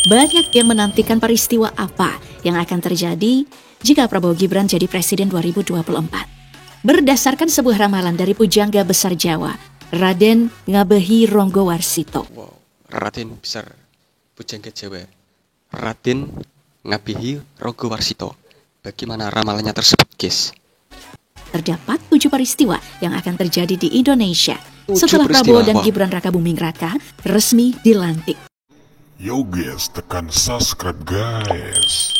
Banyak yang menantikan peristiwa apa yang akan terjadi jika Prabowo Gibran jadi Presiden 2024. Berdasarkan sebuah ramalan dari Pujangga Besar Jawa, Raden Ngabehi Ronggowarsito. Wow, Raden Besar Pujangga Jawa, Raden Ngabehi Ronggowarsito. Bagaimana ramalannya tersebut, guys? Terdapat 7 peristiwa yang akan terjadi di Indonesia setelah peristiwa, Prabowo dan wow. Gibran Rakabuming Raka resmi dilantik. Yo guys, tekan subscribe guys.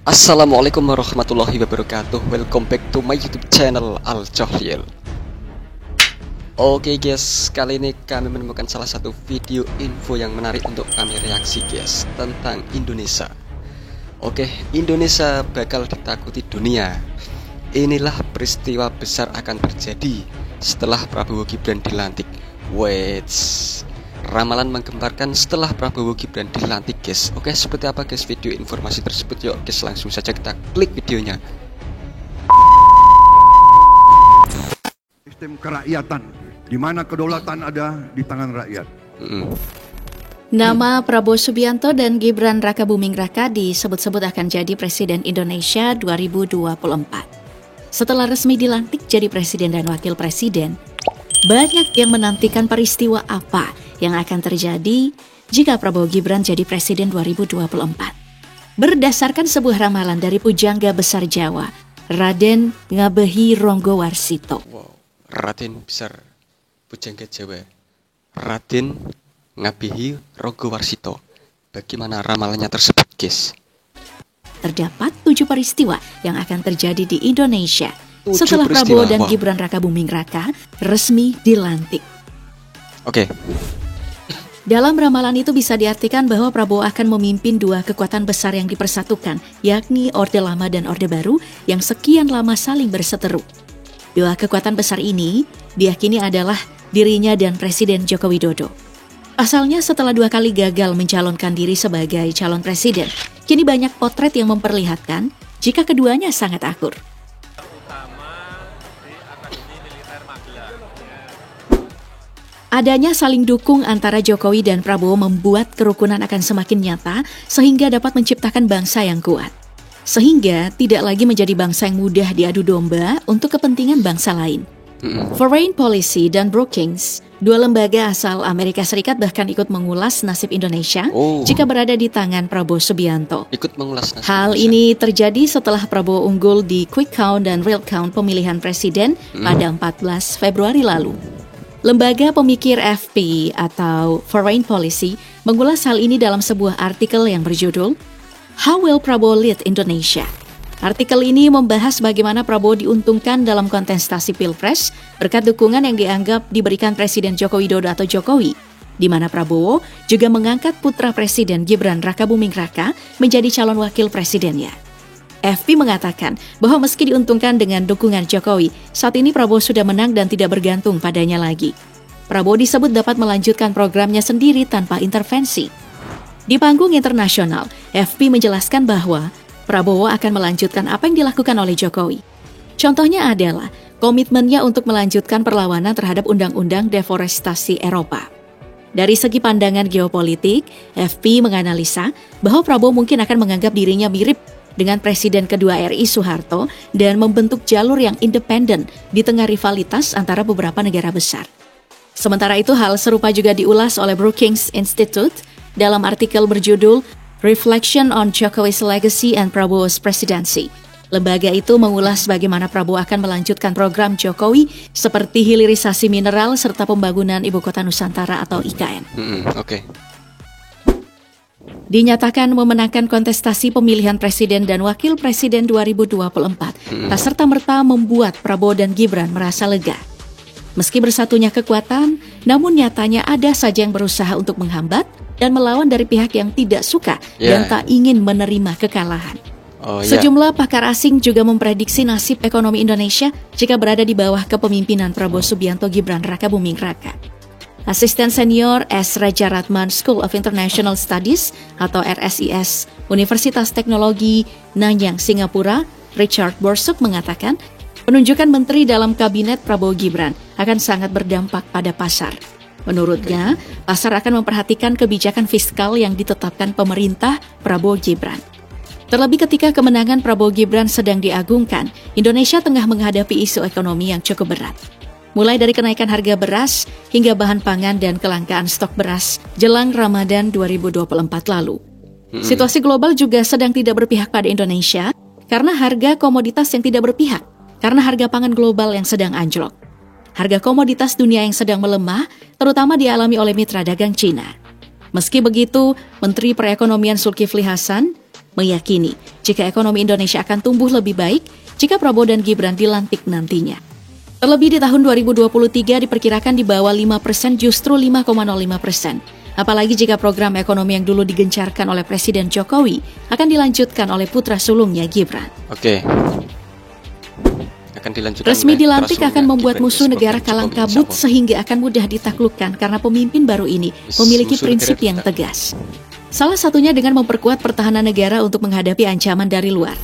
Assalamualaikum warahmatullahi wabarakatuh. Welcome back to my YouTube channel Al Cohlil. Oke guys, kali ini kami menemukan salah satu video info yang menarik untuk kami reaksi guys, tentang Indonesia. Oke, Indonesia bakal ditakuti dunia. Inilah peristiwa besar akan terjadi setelah Prabowo Gibran dilantik. Wait, ramalan menggemparkan setelah Prabowo Gibran dilantik guys. Oke, seperti apa guys video informasi tersebut? Yuk guys, langsung saja kita klik videonya. Sistem kerakyatan, di mana kedaulatan ada di tangan rakyat. Nama Prabowo Subianto dan Gibran Rakabuming Raka disebut-sebut akan jadi Presiden Indonesia 2024. Setelah resmi dilantik jadi Presiden dan Wakil Presiden, banyak yang menantikan peristiwa apa yang akan terjadi jika Prabowo Gibran jadi Presiden 2024. Berdasarkan sebuah ramalan dari Pujangga Besar Jawa, Raden Ngabehi Ronggowarsito. Wow, Raden Besar Pujangga Jawa, Raden Ngabehi Ronggowarsito. Bagaimana ramalannya tersebut, guys? Terdapat 7 peristiwa yang akan terjadi di Indonesia 7 setelah peristiwa, Prabowo dan wow. Gibran Rakabuming Raka resmi dilantik. Oke. Dalam ramalan itu bisa diartikan bahwa Prabowo akan memimpin 2 kekuatan besar yang dipersatukan, yakni Orde Lama dan Orde Baru yang sekian lama saling berseteru. 2 kekuatan besar ini diyakini adalah dirinya dan Presiden Joko Widodo. Pasalnya setelah 2 kali gagal mencalonkan diri sebagai calon presiden, kini banyak potret yang memperlihatkan jika keduanya sangat akur. Adanya saling dukung antara Jokowi dan Prabowo membuat kerukunan akan semakin nyata sehingga dapat menciptakan bangsa yang kuat. Sehingga tidak lagi menjadi bangsa yang mudah diadu domba untuk kepentingan bangsa lain. Foreign Policy dan Brookings, 2 lembaga asal Amerika Serikat bahkan ikut mengulas nasib Indonesia jika berada di tangan Prabowo Subianto. Ikut mengulas nasib Hal Indonesia. ini terjadi setelah Prabowo unggul di quick count dan real count pemilihan presiden pada 14 Februari lalu. Lembaga pemikir FP atau Foreign Policy mengulas hal ini dalam sebuah artikel yang berjudul How Will Prabowo Lead Indonesia? Artikel ini membahas bagaimana Prabowo diuntungkan dalam kontestasi Pilpres berkat dukungan yang dianggap diberikan Presiden Joko Widodo atau Jokowi, di mana Prabowo juga mengangkat putra Presiden Gibran Rakabuming Raka menjadi calon wakil presidennya. FP mengatakan bahwa meski diuntungkan dengan dukungan Jokowi, saat ini Prabowo sudah menang dan tidak bergantung padanya lagi. Prabowo disebut dapat melanjutkan programnya sendiri tanpa intervensi. Di panggung internasional, FP menjelaskan bahwa Prabowo akan melanjutkan apa yang dilakukan oleh Jokowi. Contohnya adalah komitmennya untuk melanjutkan perlawanan terhadap Undang-Undang Deforestasi Eropa. Dari segi pandangan geopolitik, FP menganalisa bahwa Prabowo mungkin akan menganggap dirinya mirip dengan Presiden kedua RI Soeharto dan membentuk jalur yang independen di tengah rivalitas antara beberapa negara besar. Sementara itu, hal serupa juga diulas oleh Brookings Institute dalam artikel berjudul Reflection on Jokowi's Legacy and Prabowo's Presidency. Lembaga itu mengulas bagaimana Prabowo akan melanjutkan program Jokowi seperti hilirisasi mineral serta pembangunan Ibu Kota Nusantara atau IKN. Oke. Dinyatakan memenangkan kontestasi pemilihan presiden dan wakil presiden 2024, tak serta-merta membuat Prabowo dan Gibran merasa lega. Meski bersatunya kekuatan, namun nyatanya ada saja yang berusaha untuk menghambat dan melawan dari pihak yang tidak suka dan tak ingin menerima kekalahan. Sejumlah pakar asing juga memprediksi nasib ekonomi Indonesia jika berada di bawah kepemimpinan Prabowo Subianto Gibran Rakabuming Raka. Asisten senior S. Raja Ratman School of International Studies atau RSIS Universitas Teknologi Nanyang, Singapura, Richard Borsuk mengatakan Penunjukan menteri dalam kabinet Prabowo Gibran akan sangat berdampak pada pasar. Menurutnya, pasar akan memperhatikan kebijakan fiskal yang ditetapkan pemerintah Prabowo Gibran. Terlebih ketika kemenangan Prabowo Gibran sedang diagungkan, Indonesia tengah menghadapi isu ekonomi yang cukup berat. Mulai dari kenaikan harga beras hingga bahan pangan dan kelangkaan stok beras jelang Ramadan 2024 lalu. Situasi global juga sedang tidak berpihak pada Indonesia karena harga komoditas yang tidak berpihak, karena harga pangan global yang sedang anjlok. Harga komoditas dunia yang sedang melemah, terutama dialami oleh mitra dagang Cina. Meski begitu, Menteri Perekonomian Zulkifli Hasan meyakini jika ekonomi Indonesia akan tumbuh lebih baik jika Prabowo dan Gibran dilantik nantinya. Terlebih di tahun 2023 diperkirakan di bawah 5%, justru 5,05%. Apalagi jika program ekonomi yang dulu digencarkan oleh Presiden Jokowi akan dilanjutkan oleh putra sulungnya Gibran. Oke. Akan dilanjutkan. Resmi dilantik akan membuat musuh negara kalang kabut sehingga akan mudah ditaklukkan karena pemimpin baru ini memiliki prinsip yang tegas. Salah satunya dengan memperkuat pertahanan negara untuk menghadapi ancaman dari luar.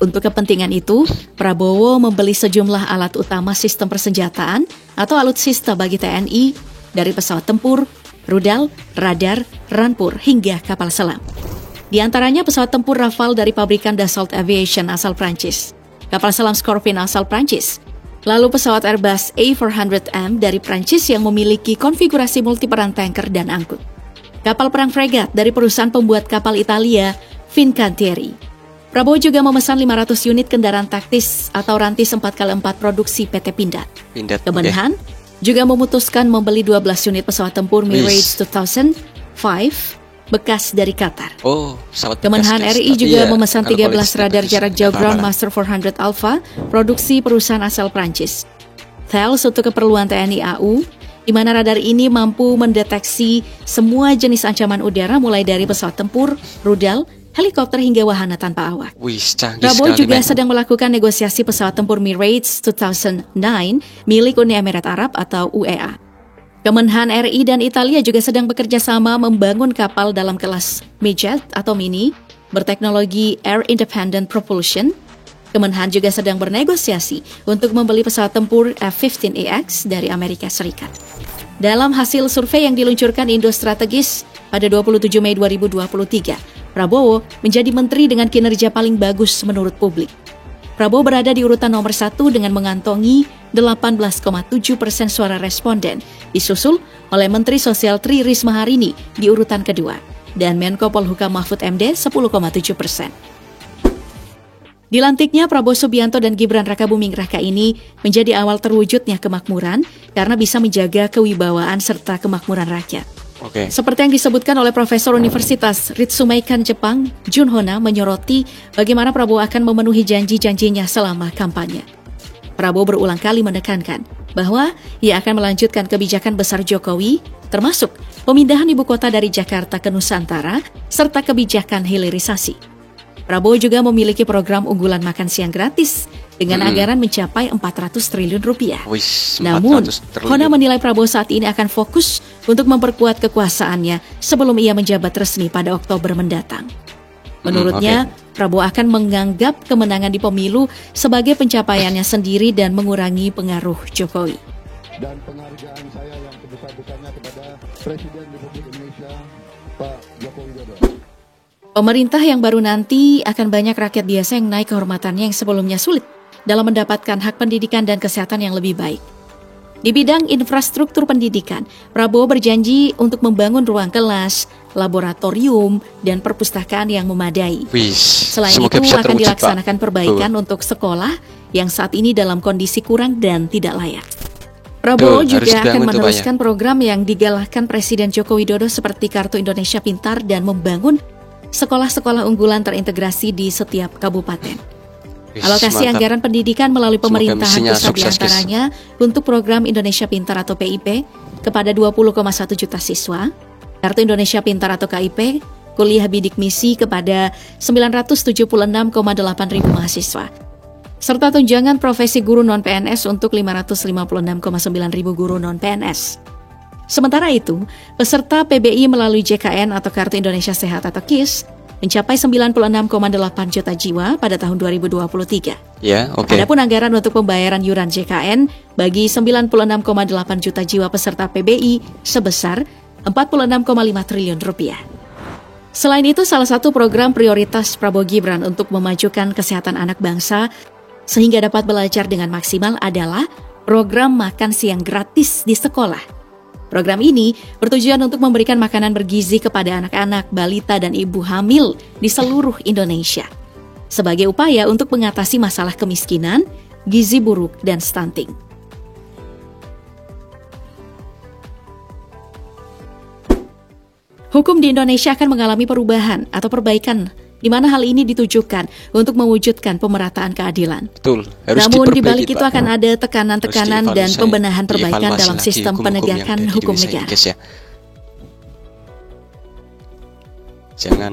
Untuk kepentingan itu, Prabowo membeli sejumlah alat utama sistem persenjataan atau alutsista bagi TNI dari pesawat tempur, rudal, radar, rampur, hingga kapal selam. Di antaranya pesawat tempur Rafale dari pabrikan Dassault Aviation asal Prancis, kapal selam Scorpion asal Prancis, lalu pesawat Airbus A400M dari Prancis yang memiliki konfigurasi multiperan tanker dan angkut, kapal perang fregat dari perusahaan pembuat kapal Italia Fincantieri. Prabowo juga memesan 500 unit kendaraan taktis atau rantis 4x4 produksi PT Pindad. Kemenhan juga memutuskan membeli 12 unit pesawat tempur Mirage 2005 bekas dari Qatar. Kemenhan RI juga memesan 13 radar jarak jauh Groundmaster 400 Alpha produksi perusahaan asal Prancis. THELS untuk keperluan TNI AU, di mana radar ini mampu mendeteksi semua jenis ancaman udara mulai dari pesawat tempur, rudal, helikopter hingga wahana tanpa awak. Prabowo juga sedang melakukan negosiasi pesawat tempur Mirage 2009 milik Uni Emirat Arab atau UEA. Kemenhan RI dan Italia juga sedang bekerja sama membangun kapal dalam kelas midget atau mini berteknologi Air Independent Propulsion. Kemenhan juga sedang bernegosiasi untuk membeli pesawat tempur F-15EX dari Amerika Serikat. Dalam hasil survei yang diluncurkan Indo Strategis pada 27 Mei 2023, Prabowo menjadi menteri dengan kinerja paling bagus menurut publik. Prabowo berada di urutan nomor 1 dengan mengantongi 18,7% suara responden, disusul oleh Menteri Sosial Tri Risma Harini di urutan kedua, dan Menko Polhukam Mahfud MD 10,7%. Dilantiknya Prabowo Subianto dan Gibran Rakabuming Raka ini menjadi awal terwujudnya kemakmuran karena bisa menjaga kewibawaan serta kemakmuran rakyat. Seperti yang disebutkan oleh Profesor Universitas Ritsumeikan Jepang, Jun Hona menyoroti bagaimana Prabowo akan memenuhi janji-janjinya selama kampanye. Prabowo berulang kali menekankan bahwa ia akan melanjutkan kebijakan besar Jokowi, termasuk pemindahan ibu kota dari Jakarta ke Nusantara, serta kebijakan hilirisasi. Prabowo juga memiliki program unggulan makan siang gratis dengan anggaran mencapai 400 triliun rupiah. Namun, Hona menilai Prabowo saat ini akan fokus untuk memperkuat kekuasaannya sebelum ia menjabat resmi pada Oktober mendatang. Menurutnya, Prabowo akan menganggap kemenangan di pemilu sebagai pencapaiannya sendiri dan mengurangi pengaruh Jokowi. Dan penghargaan saya yang sebesar-besarnya kepada Presiden Republik Indonesia, Pak Joko Widodo. Pemerintah yang baru nanti akan banyak rakyat biasa yang naik kehormatannya yang sebelumnya sulit dalam mendapatkan hak pendidikan dan kesehatan yang lebih baik. Di bidang infrastruktur pendidikan, Prabowo berjanji untuk membangun ruang kelas, laboratorium, dan perpustakaan yang memadai. Selain itu akan dilaksanakan perbaikan untuk sekolah yang saat ini dalam kondisi kurang dan tidak layak. Prabowo juga akan meneruskan program yang digalakkan Presiden Joko Widodo seperti Kartu Indonesia Pintar dan membangun sekolah-sekolah unggulan terintegrasi di setiap kabupaten. Alokasi anggaran pendidikan melalui pemerintahan pusat diantaranya untuk program Indonesia Pintar atau PIP kepada 20,1 juta siswa, Kartu Indonesia Pintar atau KIP, kuliah bidik misi kepada 976,8 ribu mahasiswa, serta tunjangan profesi guru non-PNS untuk 556,9 ribu guru non-PNS. Sementara itu, peserta PBI melalui JKN atau Kartu Indonesia Sehat atau KIS mencapai 96,8 juta jiwa pada tahun 2023. Ya, oke. Adapun anggaran untuk pembayaran iuran JKN bagi 96,8 juta jiwa peserta PBI sebesar 46,5 triliun rupiah. Selain itu, salah satu program prioritas Prabowo Gibran untuk memajukan kesehatan anak bangsa sehingga dapat belajar dengan maksimal adalah program makan siang gratis di sekolah. Program ini bertujuan untuk memberikan makanan bergizi kepada anak-anak, balita, dan ibu hamil di seluruh Indonesia sebagai upaya untuk mengatasi masalah kemiskinan, gizi buruk, dan stunting. Hukum di Indonesia akan mengalami perubahan atau perbaikan di mana hal ini ditujukan untuk mewujudkan pemerataan keadilan. Betul, harus Namun diperbaiki, di balik itu Pak. akan ada tekanan-tekanan dan pembenahan perbaikan dievaluasi dalam lagi sistem hukum-hukum penegakan yang ada di hukum Indonesia ini, negara. guys, ya. Jangan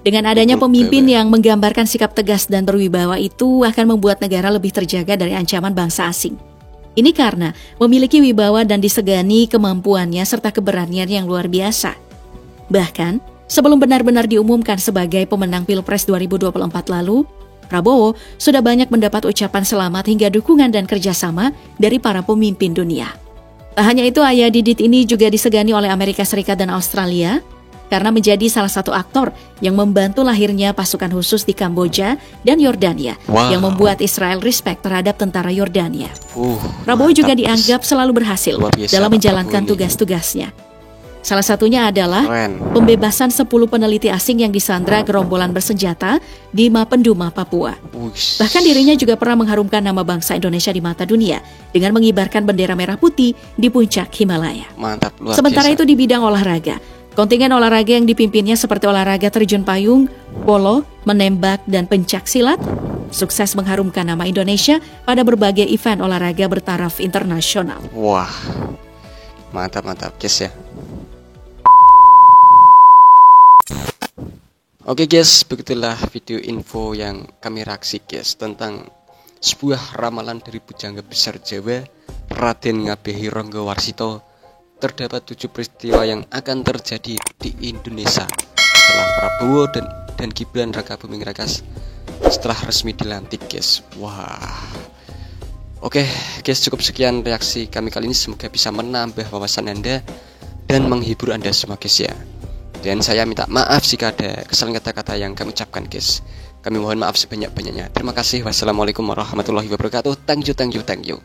Dengan adanya pukul pemimpin bawah. yang menggambarkan sikap tegas dan berwibawa itu akan membuat negara lebih terjaga dari ancaman bangsa asing. Ini karena memiliki wibawa dan disegani kemampuannya serta keberanian yang luar biasa. Bahkan, sebelum benar-benar diumumkan sebagai pemenang Pilpres 2024 lalu, Prabowo sudah banyak mendapat ucapan selamat hingga dukungan dan kerjasama dari para pemimpin dunia. Tak hanya itu, ayah Didit ini juga disegani oleh Amerika Serikat dan Australia karena menjadi salah satu aktor yang membantu lahirnya pasukan khusus di Kamboja dan Yordania yang membuat Israel respect terhadap tentara Yordania. Prabowo juga dianggap selalu berhasil Luar biasa, dalam Pak menjalankan Prabowo ini. tugas-tugasnya. Salah satunya adalah Keren. pembebasan 10 peneliti asing yang disandra gerombolan bersenjata di Mapenduma, Papua. Wush. Bahkan dirinya juga pernah mengharumkan nama bangsa Indonesia di mata dunia dengan mengibarkan bendera merah putih di puncak Himalaya. Mantap, luar Sementara biasa. itu di bidang olahraga, kontingen olahraga yang dipimpinnya seperti olahraga terjun payung, polo, menembak, dan pencak silat, sukses mengharumkan nama Indonesia pada berbagai event olahraga bertaraf internasional. Wah, mantap guys ya. Oke guys, begitulah video info yang kami reaksi guys tentang sebuah ramalan dari Pujangga Besar Jawa Raden Ngabehi Ronggo Warsito. Terdapat 7 peristiwa yang akan terjadi di Indonesia setelah Prabowo dan Gibran Raka Buming Raka setelah resmi dilantik guys. Wah. Oke guys, cukup sekian reaksi kami kali ini, semoga bisa menambah wawasan Anda dan menghibur Anda semua guys ya. Dan saya minta maaf jika ada kesalahan kata-kata yang kami ucapkan guys. Kami mohon maaf sebanyak-banyaknya. Terima kasih. Wassalamualaikum warahmatullahi wabarakatuh. Thank you.